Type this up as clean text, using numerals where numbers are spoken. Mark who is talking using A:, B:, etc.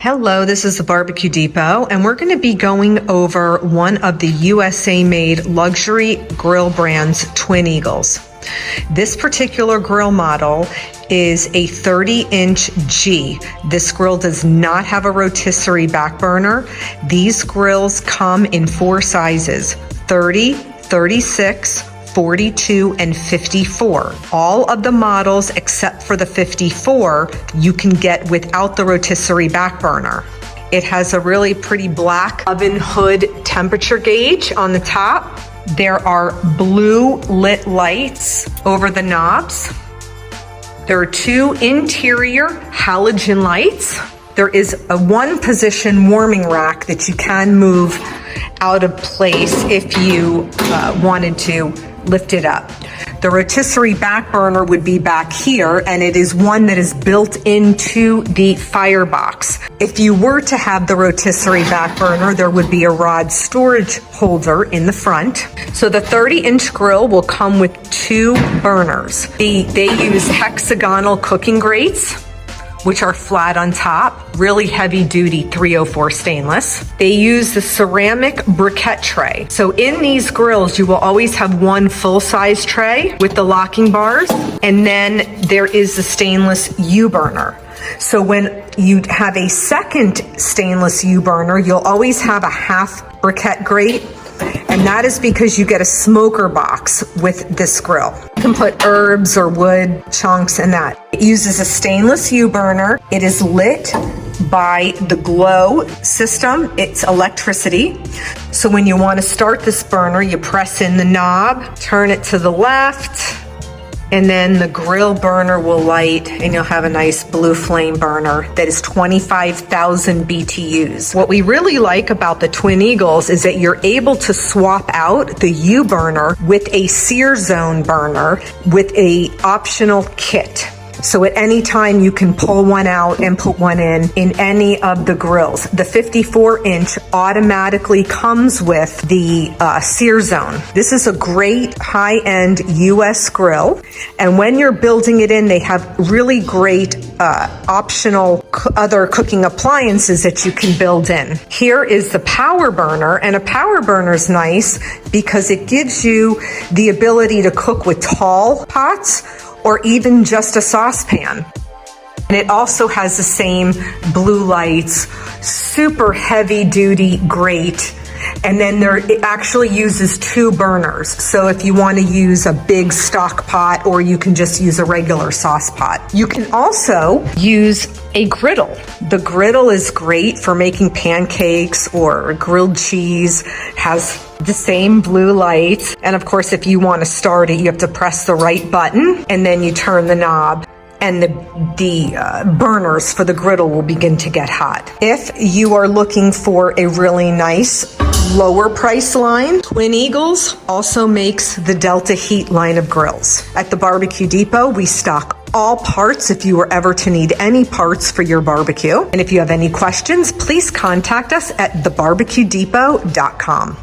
A: Hello, this is the Barbecue Depot, and we're going to be going over one of the USA-made luxury grill brands, Twin Eagles. This particular grill model is a 30-inch G. This grill does not have a rotisserie back burner. These grills come in four sizes: 30, 36, 42, and 54. All of the models except for the 54 you can get without the rotisserie back burner. It has a really pretty black oven hood temperature gauge on the top. There are blue lit lights over the knobs. There are two interior halogen lights. There is a one position warming rack that you can move out of place if you wanted to lift it up. The rotisserie back burner would be back here, and it is one that is built into the firebox. If you were to have the rotisserie back burner, there would be a rod storage holder in the front. So the 30-inch grill will come with two burners. They use hexagonal cooking grates, which are flat on top, really heavy duty 304 stainless. They use the ceramic briquette tray. So in these grills, you will always have one full-size tray with the locking bars, and then there is the stainless U-burner. So when you have a second stainless U-burner, you'll always have a half briquette grate, and that is because you get a smoker box with this grill. You can put herbs or wood chunks in that. It uses a stainless U-burner. It is lit by the glow system. It's electricity. So when you want to start this burner, you press in the knob, turn it to the left, and then the grill burner will light, and you'll have a nice blue flame burner that is 25,000 BTUs. What we really like about the Twin Eagles is that you're able to swap out the U burner with a sear zone burner with a optional kit. So at any time you can pull one out and put one in any of the grills. The 54-inch automatically comes with the sear zone. This is a great high-end US grill, and when you're building it in, they have really great optional other cooking appliances that you can build in. Here is the power burner, and a power burner is nice because it gives you the ability to cook with tall pots or even just a saucepan. And it also has the same blue lights, super heavy duty grate, and then it actually uses two burners. So if you want to use a big stock pot, or you can just use a regular sauce pot. You can also use a griddle. The griddle is great for making pancakes or grilled cheese, has the same blue light. And of course, if you want to start it, you have to press the right button, and then you turn the knob, and the burners for the griddle will begin to get hot. If you are looking for a really nice lower price line, Twin Eagles also makes the Delta Heat line of grills. At the Barbecue Depot, we stock all parts if you were ever to need any parts for your barbecue. And if you have any questions, please contact us at thebarbecuedepot.com.